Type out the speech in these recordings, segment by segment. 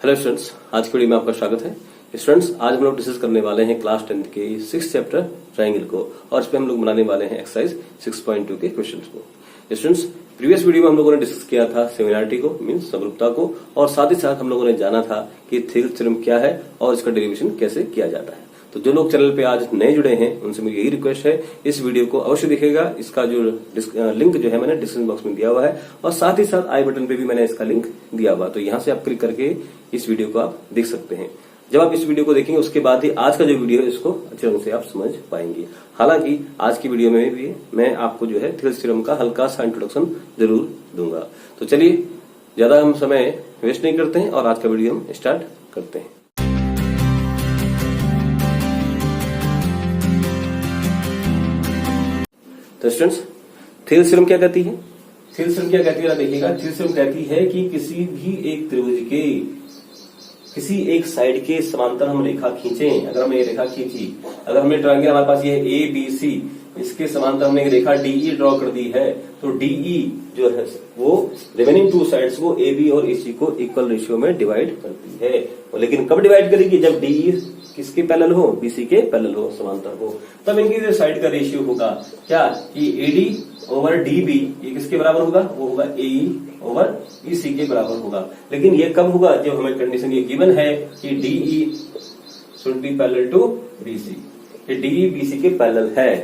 Hello students, आज की video में आपका स्वागत है। स्टूडेंट्स, आज हम लोग डिस्कस करने वाले हैं क्लास 10 के 6th चैप्टर ट्रायंगल को और इस पे हम लोग बनाने वाले हैं एक्सरसाइज 6.2 के क्वेश्चंस को। स्टूडेंट्स, प्रीवियस वीडियो में हम लोगों ने डिस्कस किया था सिमिलैरिटी को, मींस समरूपता को, और साथ ही साथ हम लोगों ने जाना था कि थेल्स थ्योरम क्या है और इसका डेरिवेशन कैसे किया जाता है। तो जो लोग चैनल पे आज नए जुड़े हैं उनसे मेरी यही रिक्वेस्ट है, इस वीडियो को अवश्य देखिएगा। इसका जो लिंक जो है मैंने डिस्क्रिप्शन बॉक्स में दिया हुआ है और साथ ही साथ आई बटन पे भी मैंने इसका लिंक दिया हुआ है, तो यहां से आप क्लिक करके इस वीडियो को आप देख सकते हैं। जब आप इस वीडियो को देखेंगे उसके बाद ही आज का जो वीडियो है इसको अच्छे ढंग से आप समझ पाएंगे। हालांकि आज की वीडियो में भी मैं आपको जो है थेल्स थ्योरम का हल्का सा इंट्रोडक्शन जरूर दूंगा। तो चलिए ज्यादा हम समय वेस्ट नहीं करते हैं और आज का वीडियो हम स्टार्ट करते हैं। तो स्टूडेंट्स, थेल्स थ्योरम क्या कहती है? थेल्स थ्योरम क्या कहती है देखिएगा। थेल्स थ्योरम कहती है कि किसी भी एक त्रिभुज के किसी एक साइड के समांतर हम रेखा खींचें। अगर हमने ये रेखा खींची, अगर हमने ट्रायंगल हमारे पास ये ए बी सी, इसके समांतर हमने एक रेखा डीई ड्रॉ कर दी है, तो डीई जो है वो रिमेनिंग टू साइड्स को ए बी और एसी को इक्वल रेशियो में डिवाइड करती है। लेकिन कब डिवाइड करेगी? जब डीई किसके पैरेलल हो? बीसी के पैरेलल हो, समांतर हो, तब इनकी जो साइड का रेशियो होगा क्या कि एडी ओवर डीबी ये किसके बराबर होगा? वो होगा एई ओवर ईसी के बराबर होगा। लेकिन ये कब होगा? जब हमें कंडीशन ये गिवन है कि DE should be parallel to BC, कि डीई बीसी के पैरेलल है,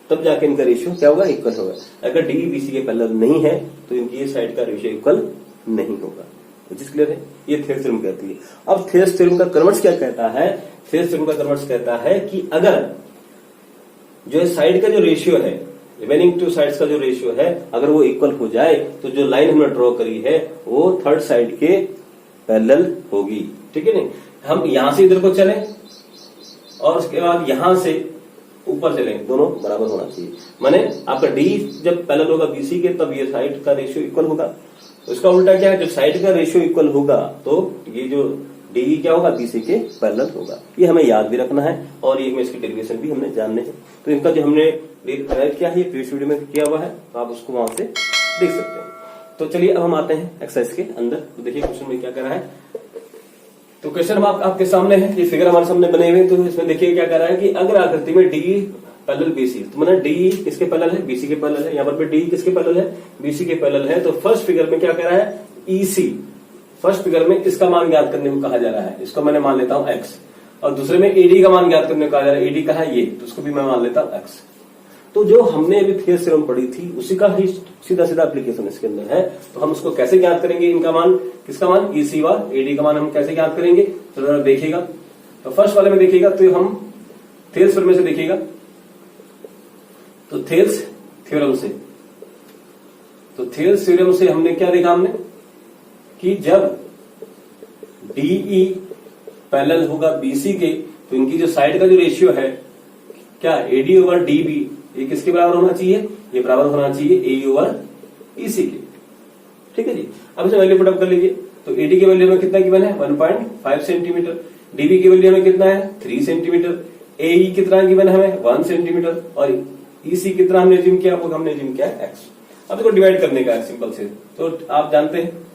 तब जाके इनका रेशियो क्या होगा? इक्वल होगा। अगर डीई बीसी के पैरेलल नहीं है तो इनकी ये साइड का रेशियो इक्वल नहीं होगा। जिस क्लियर है? ये थेल्स थ्योरम कहती है। अब थेल्स थ्योरम का कन्वर्स क्या कहता है? थेल्स थ्योरम का कन्वर्स कहता है कि अगर जो साइड का जो रेशियो है, रिमेनिंग टू साइड्स का जो रेशियो है, अगर वो इक्वल हो जाए तो जो लाइन हमने ड्रॉ करी है वो थर्ड साइड के पैरेलल होगी। ठीक है नहीं? हम यहां से इधर को चले और उसके बाद यहां से ऊपर चले, दोनों बराबर होना चाहिए। माने आपका डी जब पैरेलल होगा बीसी के तब ये साइड का रेशियो इक्वल होगा। उसका उल्टा क्या है? जब साइड का रेशियो इक्वल होगा तो ये जो डी क्या होगा? बीसी के पैरेलल होगा। ये हमें याद भी रखना है और ये इसकी डेरिवेशन भी हमने जानने हैं। तो इनका जो हमने डिराइव किया है ये प्रीवियस वीडियो में किया हुआ है, तो आप उसको वहां से देख सकते हैं। तो चलिए अब हम आते हैं एक्सरसाइज के अंदर। तो देखिए क्वेश्चन में क्या कह रहा है। तो क्वेश्चन आपके सामने है, ये फिगर हमारे सामने बने हुए। तो इसमें देखिए क्या कह रहा है कि अगर आकृति में डी पैरेलल बीसी, तो मतलब डी किसके पैरेलल है? बीसी के पैरेलल है। यहाँ पर डी किसके पैरेलल है? बीसी के पैरेलल है। तो फर्स्ट फिगर में क्या कह रहा है? ईसी, फर्स्ट फिगर में इसका मान ज्ञात करने को कहा जा रहा है, इसको मैंने मान लेता हूं एक्स। और दूसरे में एडी का मान ज्ञात करने को कहा जा रहा है, एडी का है ये, तो उसको भी मैं मान लेता हूं एक्स। तो जो हमने अभी थेल्स थ्योरम पढ़ी थी उसी का ही सीधा सीधा एप्लीकेशन इसके अंदर है। तो हम उसको कैसे ज्ञात करेंगे? इनका मान, किसका मान? ईसी व एडी का मान हम कैसे ज्ञात करेंगे? तो जरा देखिएगा। तो फर्स्ट वाले में देखिएगा तो हम थेल्स थ्योरम से देखिएगा। तो थेल्स थ्योरम से, तो थेल्स थ्योरम से हमने क्या देखा? हमने कि जब डीई पैरेलल होगा बीसी के तो इनकी जो साइड का जो रेशियो है क्या? एडी ओवर डीबी ये किसके बराबर होना चाहिए? ये बराबर होना चाहिए एई ओवर ईसी के। ठीक है जी। अब इसे वैल्यू पुट अप कर लीजिए। तो एडी की वैल्यू में कितना गिवन है? 1.5 सेंटीमीटर। डीबी की वैल्यू में कितना है? 3 सेंटीमीटर। एई कितना गिवन है हमें? 1 सेंटीमीटर। और ईसी कितना हमने जिम किया? वो हमने जिम किया एक्स। अब इसको डिवाइड करने का है सिंपल से। तो आप जानते हैं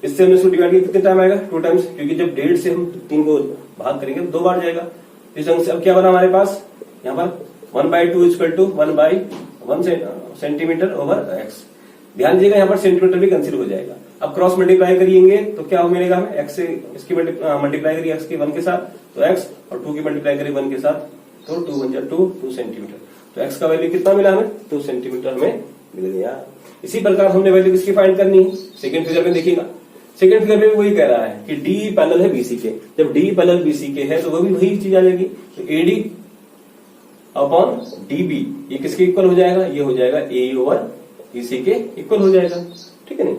इससे हमने इसको डिवाइड किया कितने टाइम आएगा? 2 टाइम्स, क्योंकि जब 1.5 से हम 3 को भाग करेंगे तो 2 बार जाएगा। इस ढंग से अब क्या बना हमारे पास? यहाँ पर 1/2 equal to 1/1 centimetre over X. ध्यान दीजिएगा यहाँ पर सेंटीमीटर भी कंसीडर हो जाएगा। अब क्रॉस मल्टीप्लाई करिएंगे तो क्या मिलेगा हमें? एक्स से इसकी मल्टीप्लाई करिए एक्स के 1 के साथ तो एक्स, और 2 की मल्टीप्लाई करिए 1 के साथ तो 2 बन जाए 2 सेंटीमीटर। तो एक्स का वैल्यू कितना मिला हमें? 2 सेंटीमीटर हमें मिल गया। इसी प्रकार हमने वैल्यू किसकी फाइंड करनी है? सेकेंड फिगर में देखिएगा। सेकेंड फिगर में वही कह रहा है कि डी पैरेलल है बीसी के। जब डी पैरेलल बीसी के है तो वो भी वही चीज आ जाएगी। तो एडी अपॉन डीबी ये किसके इक्वल हो जाएगा? ये हो जाएगा ए ओवर ईसी के इक्वल हो जाएगा। ठीक है नहीं?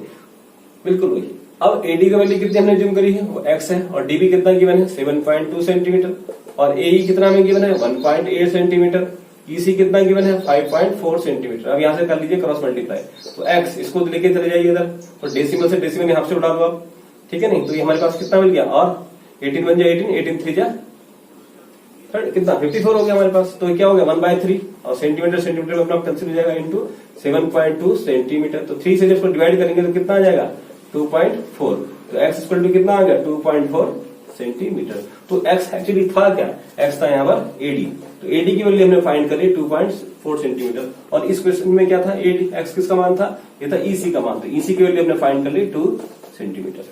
बिल्कुल वही। अब एडी का वैल्यू कितनी हमने जिम करी है? वो एक्स है। और डीबी कितना गिवन है? 7.2 सेंटीमीटर। और एई कितना हमें गिवन है? 1.8 सेंटीमीटर। ईसी कितना गिवन है? 5.4 सेंटीमीटर। अब यहां से कर लीजिए क्रॉस मल्टीप्लाई। तो एक्स इसको लेके चले जाइए इधर, तो डेसिमल से डेसिमल यहां से उठा दो आप। ठीक है नहीं? तो ये हमारे पास कितना मिल गया? और 18 बन जाए 18 3 जा कितना? 54 हो गया हमारे पास। तो क्या हो गया? 1/3 और सेंटीमीटर सेंटीमीटर में अपना कैंसिल हो जाएगा इंटू 7.2 सेंटीमीटर। तो 3 से जब इसको डिवाइड करेंगे तो कितना आ जाएगा? 2.4। तो x इक्वल टू कितना आ गया 2.4 सेंटीमीटर। तो x एक्चुअली था क्या, x था यहाँ पर AD, तो AD की वैल्यू हमने फाइंड करी 2.4 सेंटीमीटर। और इस क्वेश्चन में क्या था, AD x किसका मान था, ये था EC का मान, तो EC की वैल्यू हमने फाइंड कर ली 2 सेंटीमीटर।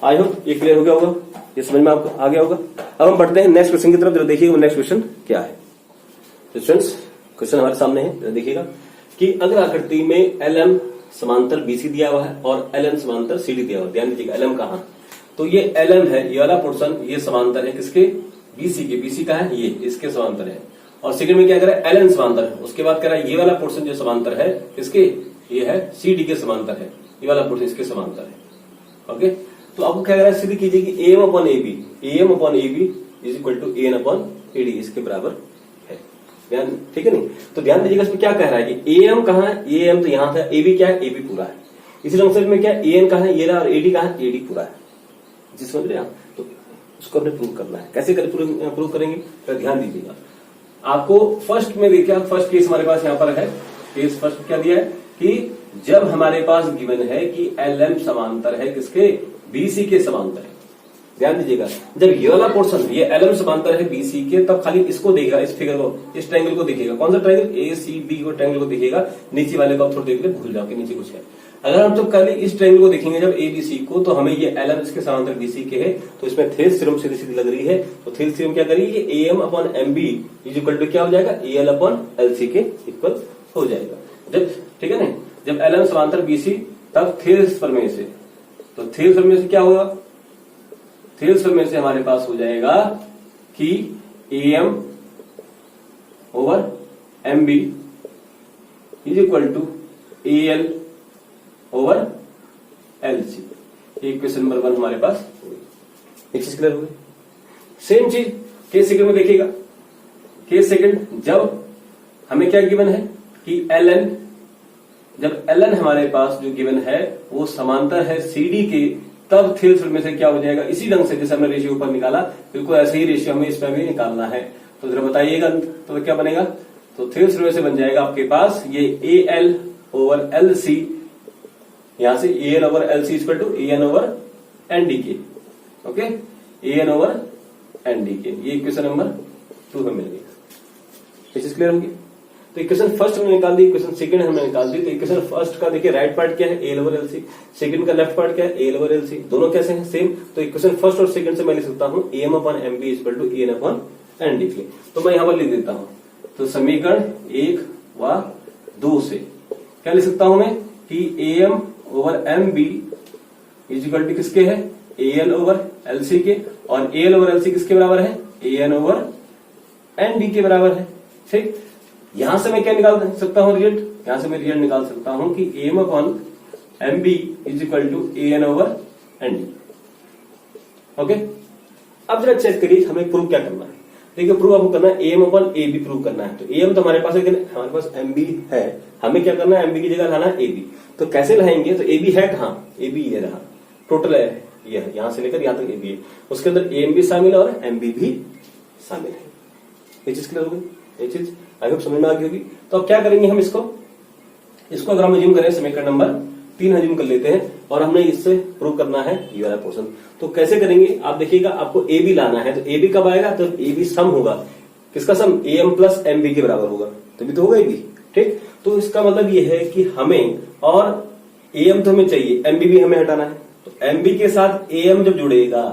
आई होप ये क्लियर हो गया होगा, ये समझ में आपको आ गया होगा। अब हम बढ़ते हैं नेक्स्ट क्वेश्चन की तरफ, जरा देखिएगा नेक्स्ट क्वेश्चन क्या है। तो स्टूडेंट्स क्वेश्चन हमारे सामने है, जरा देखिएगा कि अगर आकृति में LM समांतर BC दिया हुआ है और LN समांतर CD दिया हुआ है। ध्यान दीजिएगा LM कहाँ, तो ये LM है, ये वाला पोर्शन ये समांतर है किसके, BC के। BC का है ये, इसके समांतर है। और सेकंड में क्या कह रहा है, LN समांतर है, उसके बाद कह रहा है ये वाला पोर्शन जो समांतर है किसके, ये है CD के समांतर है, ये वाला पोर्शन इसके समांतर है। ओके, तो आपको क्या कह रहा है, सीधी कीजिए कि AM upon AB is equal to AN upon AD, इसके बराबर है। ध्यान, ठीक है नहीं, तो ध्यान दीजिएगा इसमें क्या कह रहा है कि AM कहाँ है, AM तो यहाँ था, AB क्या है, AB पूरा है। इसी ढंग से में क्या AN कहाँ है, ये रहा, और AD कहाँ है, AD पूरा है। जी समझ रहे आप, तो उसको हमने प्रूव करना है। कैसे प्रूव करेंगे, तो ध्यान दीजिएगा। आपको फर्स्ट में देखिए, फर्स्ट केस हमारे पास यहाँ पर है, केस फर्स्ट क्या दिया है कि जब हमारे पास गिवन है कि LM समांतर है किसके, BC के समांतर है। ध्यान दीजिएगा, जब ये वाला पोर्शन ये LM समांतर है BC के, तब खाली इसको देखेगा, इस फिगर को, इस ट्रायंगल को देखिएगा। कौन सा ट्रायंगल, ACB को ट्रायंगल को देखिएगा। नीचे वाले को आप थोड़ा देख ले, भूल जाओ कि नीचे कुछ है। अगर हम तो खाली इस ट्रायंगल को देखेंगे जब ABC को, तो हमें ये LM इसके समांतर BC के है, तो इसमें थेल्स थ्योरम सीधी सीधी लग रही है। तो थेल्स थ्योरम क्या करेगी, AM upon MB is equal to क्या हो जाएगा, AL अपॉन LC के इक्वल हो जाएगा। जब, ठीक है ना, जब LM समांतर BC, तब थेल्स प्रमेय से, तो थेल्स प्रमेय से क्या होगा, थेल्स प्रमेय से हमारे पास हो जाएगा कि AM over MB is equal to AL over LC। Question number 1 हमारे पास एक चीज क्लियर हो गई। सेम चीज केस सेकंड में देखिएगा। केस सेकंड, जब हमें क्या गिवन है कि LN, जब LN हमारे पास जो गिवन है वो समांतर है CD के, तब थेल्स में से क्या हो जाएगा, इसी ढंग से जैसे हमने रेशियो ऊपर निकाला, बिल्कुल ऐसे ही रेशियो हमें इसमें भी निकालना है। तो जरा बताइएगा, तो क्या बनेगा, तो थेल्स में से बन जाएगा आपके पास ये AL ओवर LC, यहां से AL over LC equal to AN over NDK। Okay, AN over NDK, ये क्वेश्चन नंबर 2 में मिल गया। ये चीज क्लियर होगी। तो इक्वेशन फर्स्ट हमने निकाल दी, इक्वेशन सेकंड हमने निकाल दी। तो इक्वेशन फर्स्ट का देखिए राइट पार्ट क्या है, AL ओवर LC, सेकंड का लेफ्ट पार्ट क्या है, AL ओवर LC, दोनों कैसे हैं, सेम। तो इक्वेशन फर्स्ट और सेकंड से मैं लिख सकता हूं AM upon MB equal to AN upon NDK। तो मैं यहां पर लिख देता हूं, तो समीकरण 1 व 2 से क्या लिख सकता हूं मैं कि AM over MB is equal to किसके है, AL ओवर LC के, और AL ओवर LC किसके बराबर है, AN ओवर ND के बराबर है। ठीक, यहां से मैं क्या निकाल सकता हूं रिजल्ट, यहां से मैं रिजल्ट निकाल सकता हूं कि AM upon MB is equal to AN over ND। Okay, अब जरा चेक करिए हमें प्रूव क्या करना है। देखिए प्रूव आपको करना है AM अपॉन AB प्रूव करना है। तो AM तो हमारे पास है, हमारे पास MB है, हमें क्या करना है, MB की जगह लाना है AB। तो कैसे लाएंगे, तो AB है कहां, AB ये रहा, टोटल है ये है, यहां से लेकर यहां तक AB है, उसके अंदर AM भी शामिल है और MB भी शामिल है। ये चीज क्लियर हो गई, ये चीज आई होप समझ में आ गई होगी। तो अब क्या करेंगे हम इसको अगर हम अज्यूम करें समीकरण नंबर 3 अज्यूम कर लेते हैं, और हमने इससे प्रूव करना है ये वाला पोर्शन। तो कैसे करेंगे आप देखिएगा, आपको AB लाना है। तो AB कब आएगा, तो AB सम होगा, किसका सम, AM प्लस MB के बराबर होगा, तभी तो होगा AB। ठीक, तो इसका मतलब ये है कि हमें, और AM तो हमें चाहिए, MB भी हमें हटाना है। तो MB के साथ AM जब जुड़ेगा,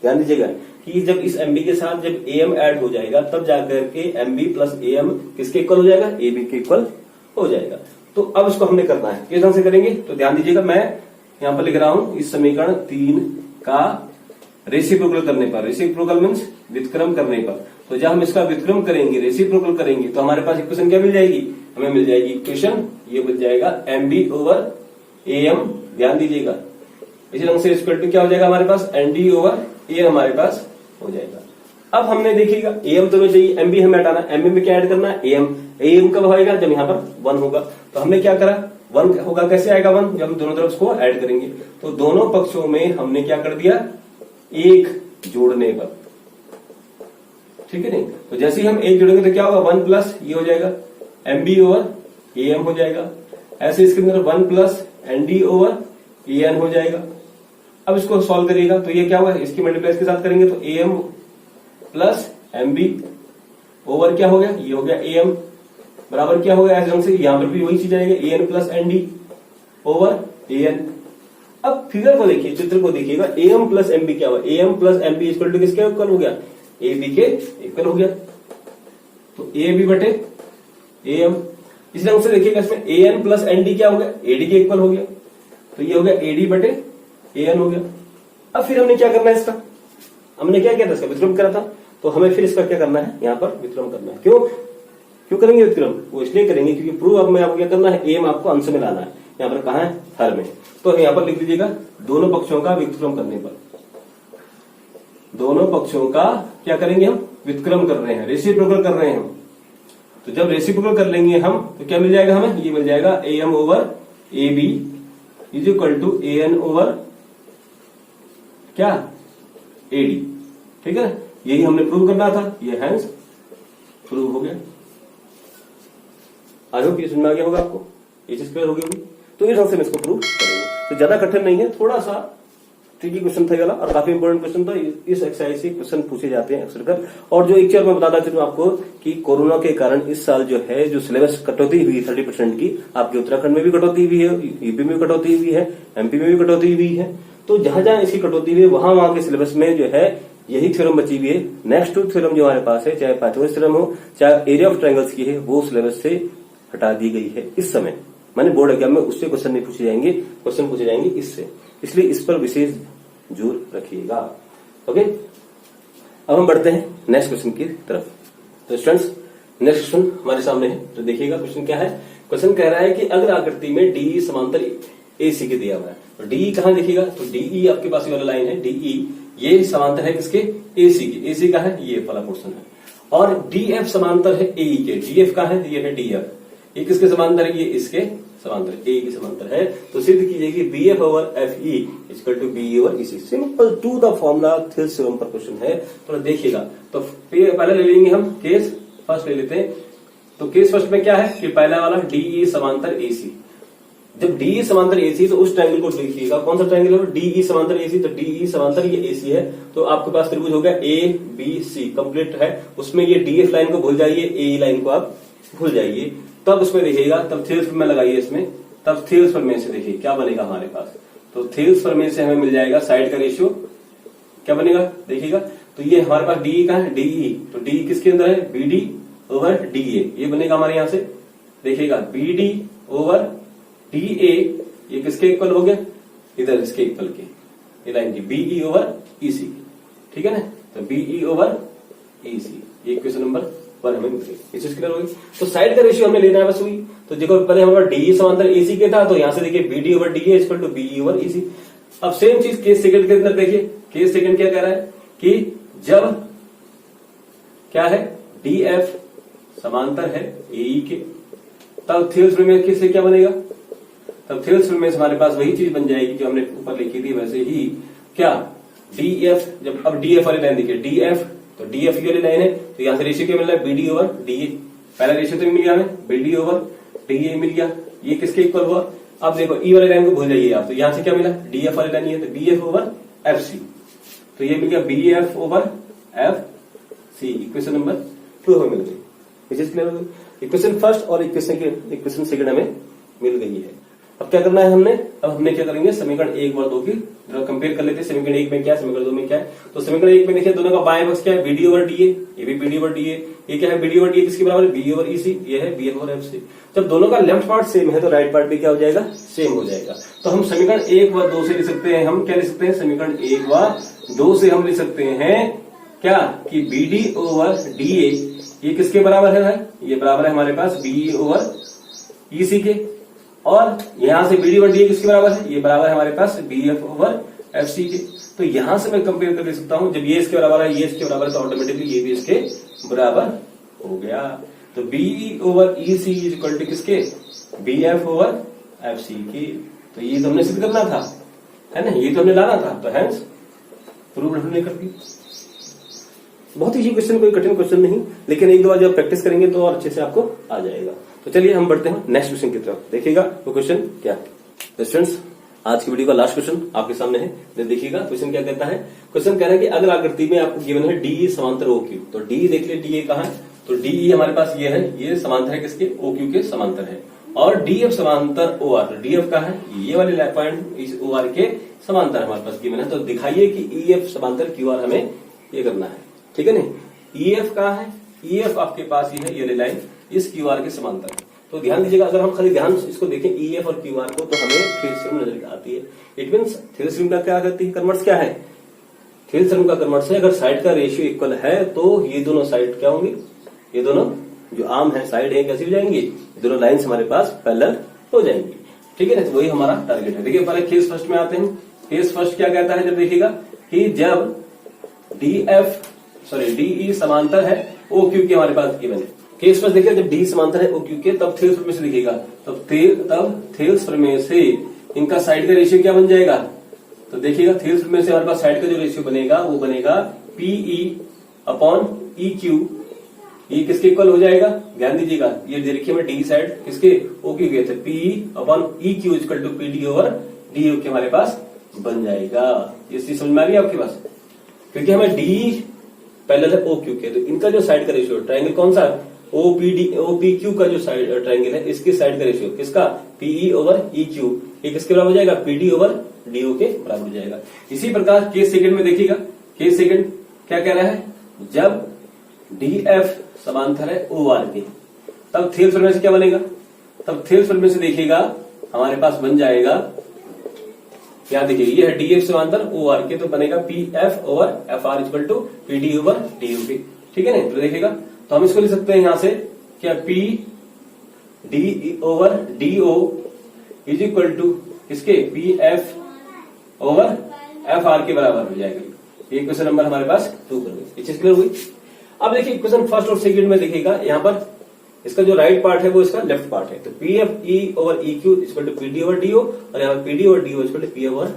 ध्यान दीजिएगा कि जब इस MB के साथ जब AM ऐड हो जाएगा, तब जाकर के MB प्लस AM किसके इक्वल हो जाएगा, AB के इक्वल हो जाएगा। तो अब इसको हमने करना है, किस ढंग से करेंगे, तो ध्यान दीजिएगा, मैं यहां पर लिख रहा हूं इस समीकरण 3 का रेसिप्रोकल करने पर, रेसिप्रोकल मीन्स व्युत्क्रम करने पर। तो जब हम इसका व्युत्क्रम करेंगे, रेसिप्रोकल करेंगे, तो हमारे पास इक्वेशन क्या मिल जाएगी, हमें मिल जाएगी इक्वेशन, ये बन जाएगा MB ओवर AM। ध्यान दीजिएगा, इसी ढंग से इक्वल टू क्या हो जाएगा हमारे पास, ND ओवर AM हमारे पास हो जाएगा। अब हमने देखिएगा AM तो हमें चाहिए, MB हमें हटाना, MB में क्या ऐड करना है, AM कब होएगा, जब यहाँ पर 1 होगा। तो हमने क्या करा, 1 होगा, कैसे आएगा 1, जब हम दोनों तरफ उसको ऐड करेंगे। तो दोनों पक्षों में हमने क्या कर दिया, 1 जोड़ने पर, ठीक है नहीं। तो जैसे ही हम 1 जोड़ेंगे तो क्या होगा, 1 प्लस ये हो जाएगा MB ओवर AM हो जाएगा। ऐसे इसके अंदर 1 प्लस ND ओवर AN हो जाएगा। अब इसको सॉल्व करिएगा तो ये क्या हुआ, इसकी मल्टीप्लाई इसके साथ करेंगे तो am प्लस mb ओवर क्या हो गया, ये हो गया am बराबर क्या हो गया, ऐसे ढंग से यहां पर भी वही चीज आएगा an plus nd over an। अब फिगर को देखिए, चित्र को देखिएगा, am प्लस mb क्या हुआ, am plus mb equal to किसके इक्वल हो गया, ab के इक्वल हो गया। तो ab बटे am, इस ढंग से देखिएगा इसमें an प्लस nd क्या हो गया, ad के इक्वल हो गया। तो ये हो गया ad बटे an हो गया। अब फिर हमने क्या करना है, इसका हमने क्या किया था, इसका व्युत्क्रम करा था, तो हमें फिर इसका क्या करना है, यहाँ पर व्युत्क्रम करना है। क्यों करेंगे व्युत्क्रम, वो इसलिए करेंगे क्योंकि प्रूव अब में आपको क्या करना है, एम आपको अंश में लाना है। यहाँ पर कहा है, हर में, तो यहाँ पर लिख दीजिएगा दोनों पक्षों का व्युत्क्रम करने पर, दोनों पक्षों का क्या करेंगे हम, व्युत्क्रम कर रहे हैं, रेसिप्रोकल कर रहे हैं हम। तो जब रेसिप्रोकल कर लेंगे हम तो क्या मिल जाएगा हमें, ये मिल जाएगा am over ab is equal to an over क्या ad, ठीक है। यही हमने प्रूव करना था, ये हैंस प्रूव हो गया। आई होप ये सुनना गया होगा आपको, ये चीज क्लियर हो गई होगी। तो इस ढंग से हम इसको प्रूव करेंगे, तो ज्यादा कठिन नहीं है, थोड़ा सा ट्रिकी क्वेश्चन था ये वाला, और काफी इंपोर्टेंट क्वेश्चन था। इस एक्सरसाइज से क्वेश्चन पूछे जाते हैं अक्सर कर। और जो एक चीज मैं बताना चाहूँ आपको कि कोरोना के कारण इस साल जो है, जो सिलेबस कटौती हुई 30% की, आपके उत्तराखंड में भी कटौती हुई है, यूपी में भी कटौती हुई है, एमपी में भी कटौती हुई है। तो जहां जहां इसकी कटौती हुई है वहां के सिलेबस में जो है यही थ्योरम बची हुई है। नेक्स्ट टू थ्योरम जो हमारे पास है, चाहे पाइथागोरस थ्योरम हो, चाहे एरिया ऑफ ट्रायंगल्स की है, वो सिलेबस से हटा दी गई है इस समय। मैंने बोर्ड एग्जाम में उससे क्वेश्चन नहीं पूछे जाएंगे, क्वेश्चन पूछे जाएंगे इससे, इसलिए इस पर विशेष जोर रखिएगा। ओके, अब हम बढ़ते हैं नेक्स्ट क्वेश्चन की तरफ। तो स्टूडेंट्स, नेक्स्ट क्वेश्चन हमारे सामने है, तो देखिएगा क्वेश्चन क्या है। क्वेश्चन कह रहा है कि अगर आकृति में डी समांतर एसी के दिया हुआ है, तो डी कहां देखिएगा, तो डीई आपके पास ये वाला लाइन है, डीई ये समांतर है किसके, एसी के। एसी का है, ये वाला पोर्शन है। और डीएफ समांतर है एई के, डीएफ का है, ये है डीएफ, ये किसके समांतर है, ये इसके समांतर, ए के समांतर है। तो सिद्ध कीजिए कि B F over F E equal to B over E C. Simple to the formula Thales theorem पर क्वेश्चन है, तो देखिएगा। तो पहले ले लेंगे हम केस फर्स्ट ले लेते हैं। तो केस फर्स्ट में क्या है कि पहला वाला डीई समांतर एसी। जब डीई समांतर एसी तो उस ट्रायंगल को देखिएगा, कौन सा ट्रायंगल है, डीई समांतर एसी। तो डीई समांतर ये एसी है, तो आपके पास त्रिभुज हो गया ए बी सी, कंप्लीट है। उसमें ये डीएफ लाइन को भूल जाइए, ए लाइन को आप भूल जाइए। तब उसमें देखिएगा, तब थेल्स में लगाइए इसमें, तब थेल्स प्रमेय से देखिए क्या बनेगा हमारे पास। तो थेल्स प्रमेय से हमें मिल जाएगा साइड का रेशियो क्या बनेगा, देखिएगा। तो ये हमारे पास डीई का है, डीई, तो डीई किसके अंदर है, बीडी ओवर डीए, ये बनेगा हमारे यहां से। देखिएगा बीडी ओवर डीए, ये किसके इक्वल हो गया, इधर इसके इक्वल के, ये लाइन की बीई ओवर ईसी, ठीक है ना। तो बीई ओवर ईसी, ये क्वेश्चन नंबर 1 हमें मिल गई। ये चीज क्लियर होगी। तो साइड का रेशियो हमने लेना है बस हुई। तो देखो पहले हमारा डीई समांतर एसी के था, तो यहां से देखिए BD over DA equal to BE over EC. अब सेम चीज केस सेकंड के अंदर देखिए, केस सेकंड क्या कह रहा है कि जब क्या है डीएफ समांतर है एई के, तब थेल्स प्रमेय किससे क्या बनेगा, तब थेल्स प्रमेय से हमारे पास वही चीज बन जाएगी जो हमने ऊपर लिखी थी, वैसे ही क्या डीएफ। जब अब डीएफ वाली लाइन देखिए, डीएफ तो डीएफ वाली लाइन है, तो यहां से रेशियो क्या मिल रहा है, बीडी ओवर डीए। पहला रेशियो तो मिल गया हमें, बीडी ओवर डीए मिल गया। ये किसके इक्वल हुआ, अब देखो ई वाली लाइन को भूल जाइए आप, तो यहां से क्या मिला, डीएफ वाली लाइन है, तो बीएफ ओवर एफ सी, तो ये मिल गया BF over F C. Equation number 2 हमें मिल गई। विच इज क्लियर हो गई। इक्वेशन फर्स्ट और इक्वेशन सेकंड हमें मिल गई है। अब क्या करना है हमने, अब हमने क्या करेंगे, समीकरण 1 और 2 की कंपेयर कर लेते हैं। समीकरण 1 में क्या है, समीकरण 2 में क्या है। तो समीकरण 1 में देखिए दोनों का बाएं पक्ष क्या है, बीडी ओवर डीए, ये भी बीडी ओवर डीए। ये क्या है, बीडी ओवर डीए किसके बराबर है, बी ओवर ईसी, ये है बी ओवर एफ सी। जब दोनों का लेफ्ट पार्ट सेम है तो राइट पार्ट भी क्या हो जाएगा, सेम हो जाएगा। तो हम समीकरण 1 व 2 से लिख सकते हैं, हम क्या लिख सकते हैं, समीकरण 1 व 2 से हम लिख सकते हैं क्या कि बीडी ओवर डीए ये किसके बराबर है, ये बराबर है हमारे पास बी ओवर ईसी के। और यहां से बीडी ओवर डीए किसके बराबर है, ये बराबर है हमारे पास बीएफ ओवर एफसी के। तो यहां से मैं कंपेयर कर सकता हूं, जब ये इसके बराबर है, ये इसके बराबर है, तो ऑटोमेटिकली ये भी इसके बराबर हो गया। तो BE over EC is equal to किसके, बीएफ ओवर एफसी की। तो ये तो हमने सिद्ध करना था, है ना, ये तो हमने लाना था। तो हैंस प्रूव हमने कर दी। बहुत ही क्वेश्चन, कोई कठिन क्वेश्चन नहीं, लेकिन एक दो बार जब प्रैक्टिस करेंगे तो और अच्छे से आपको आ जाएगा। तो चलिए हम बढ़ते हैं नेक्स्ट क्वेश्चन की तरफ। देखिएगा वो क्वेश्चन क्या है। स्टूडेंट्स, आज की वीडियो का लास्ट क्वेश्चन आपके सामने है, देखिएगा। क्वेश्चन क्या कहता है? क्वेश्चन कह रहा है कि अगर आकृति में आपको गिवन है डी समांतर ओ क्यू, तो डी देख लिया, डी कहाँ है? तो डी हमारे पास ये है, ये समांतर है किसके? ओ क्यू के समांतर है। और डी एफ समांतर ओ आर, तो डी एफ कहाँ है? ये वाले पॉइंट इस ओ आर के समांतर हमारे पास गिवन है। तो दिखाइए कि ई एफ समांतर क्यू आर हमें ये करना है, ठीक है नहीं? ई एफ कहाँ है? ई एफ आपके पास ही है, ये लाइन इस क्यू आर के समांतर है। तो ध्यान दीजिएगा, अगर हम खाली ध्यान से इसको देखें ई एफ और क्यू आर को, तो हमें थ्योरम थ्योरम नजर आती है। इट मीन्स थ्योरम का क्या करती है? कन्वर्स क्या है? थ्योरम का कन्वर्स है, अगर साइड का रेशियो इक्वल है तो ये दोनों साइड क्या होंगे? ये दोनों जो आर्म है, साइड है, कैसी हो जाएंगी? दोनों लाइन्स हमारे पास पैरेलल हो जाएंगी, ठीक है ना? तो वही हमारा टारगेट है। देखिए पहले केस फर्स्ट में आते हैं। केस फर्स्ट क्या कहता है? जब देखिएगा कि जब डी समांतर है ओ क्यू के हमारे पास गिवन है। केस फर्स्ट देखिए, जब डी समांतर है ओ क्यू के, तब थेल्स प्रमेय से देखिएगा, तब थेल्स प्रमेय से इनका साइड का रेशियो क्या बन जाएगा? तो देखिएगा थेल्स प्रमेय से हमारे पास साइड का जो रेशियो बनेगा वो बनेगा पीई अपॉन ई क्यू। ये किसके इक्वल हो जाएगा? ध्यान दीजिएगा, ये देखिए मैं डी साइड किसके? ओ क्यू के, तो PE upon E Q equal to P D over D U के हमारे पास बन जाएगा। ये चीज समझ में आ रही है आपके पास? क्योंकि हमें डी पैरेलल है ओ क्यू के, तो इनका जो साइड का रेशियो, ट्राइंगल कौन सा? ओपी क्यू का जो साइड ट्राइंगल है, इसके साइड का रेशियो किसका? पीई ओवर ई क्यू, ये किसके बराबर हो जाएगा? पीडी ओवर डीओ के बराबर हो जाएगा। इसी प्रकार केस सेकंड में देखिएगा, केस सेकंड क्या कह रहा है? जब डी एफ समांतर है ओ आर के, तब थेल्स प्रमेय से क्या बनेगा? तब थेल्स प्रमेय से देखिएगा हमारे पास बन जाएगा, क्या देखिए, ये है डी एफ समांतर ओ आर के, तो बनेगा P F over F R equal to P D over D U के, ठीक है ना? तो देखिएगा, तो हम इसको लिख सकते हैं यहां से क्या? P D over D O is equal to किसके? P F over F R के बराबर हो जाएगा। ये क्वेश्चन नंबर हमारे पास 2 पर गई। ये चीज क्लियर हुई? अब देखिए क्वेश्चन फर्स्ट और सेकंड में देखिएगा, यहाँ पर इसका जो राइट पार्ट है वो इसका लेफ्ट पार्ट है। तो P F E over E Q equal to P D over D O, और यहाँ पर P D over D O equal to P over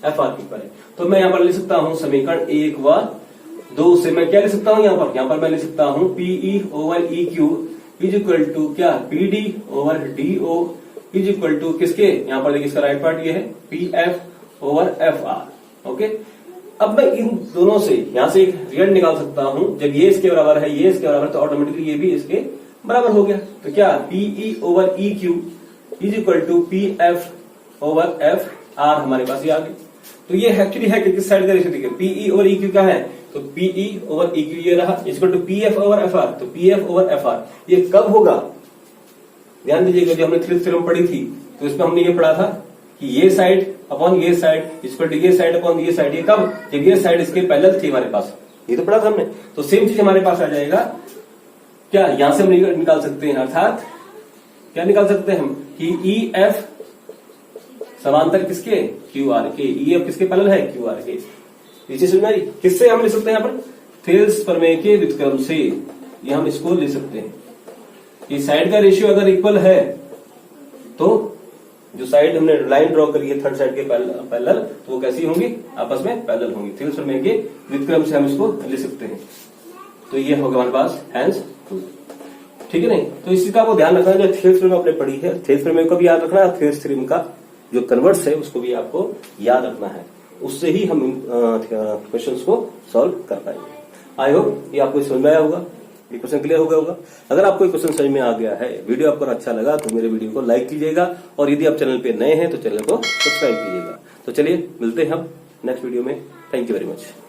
F R के पर है। तो मैं यहाँ पर लिख सकता हूँ समीकरण 1 व 2 से मैं क्या लिख सकता हूँ? यहाँ पर मैं लिख सकता हूँ PE over E Q is equal to क्या? P D over D O is equal to किसके? यहाँ पर देखिए इसका राइट पार्ट ये है P F over F R. Okay, अब मैं इन दोनों से यहां से एक रिजल्ट निकाल सकता हूं। जब ये इसके बराबर है, ये इसके बराबर है, तो ऑटोमेटिकली ये भी इसके बराबर हो गया। तो क्या? PE over E Q is equal to P F over F R हमारे पास ये आ गया। तो ये एक्चुअली है कि किस साइड का रेशियो देखिए, पीई ओवर ई क्यू क्या है? तो पीई ओवर ई क्यू ये रहा equal to P F over F R. तो P F over F R ये कब होगा? ध्यान दीजिएगा, जो हमने थ्योरम थ्योरम पढ़ी थी तो इसमें हमने ये पढ़ा था कि ये साइड अपॉन ये साइड इक्वल टू ये साइड अपॉन ये साइड। ये कब? जब ये साइड इसके पैरेलल थी हमारे पास, ये तो पढ़ा था हमने। तो सेम चीज हमारे पास आ जाएगा क्या? यहां से हम निकाल सकते हैं, अर्थात क्या निकाल सकते हैं हम कि ई एफ समांतर किसके? क्यू आर के। ई एफ किसके पैरेलल है? क्यू आर के। ये चीज समझ में आई? किससे हम लिख सकते हैं? यहाँ पर थेल्स प्रमेय के व्युत्क्रम से ये हम इसको लिख सकते हैं कि साइड का रेशियो अगर इक्वल है तो जो साइड हमने लाइन ड्रॉ करी है थर्ड साइड के पैरेलल, तो वो कैसी होंगी? आपस में पैरेलल होंगी। थेल्स प्रमेय के व्युत्क्रम से हम इसको लिख सकते हैं। तो ये होगा हमारे पास हैंस, ठीक है नहीं? तो इसी का वो ध्यान रखना, जो थेल्स प्रमेय आपने पढ़ी है, थेल्स प्रमेय को भी याद रखना है, थेल्स थ्योरम का जो कन्वर्स है उसको भी आपको याद रखना है। उससे ही हम क्वेश्चंस को सॉल्व कर पाएंगे। आई होप ये आपको समझ में आया होगा, ये क्वेश्चन क्लियर हो गया होगा। अगर आपको क्वेश्चन समझ में आ गया है, वीडियो आपको अच्छा लगा, तो मेरे वीडियो को लाइक कीजिएगा, और यदि आप चैनल पे नए हैं तो चैनल को सब्सक्राइब कीजिएगा। तो चलिए मिलते हैं हम नेक्स्ट वीडियो में। Thank you very much.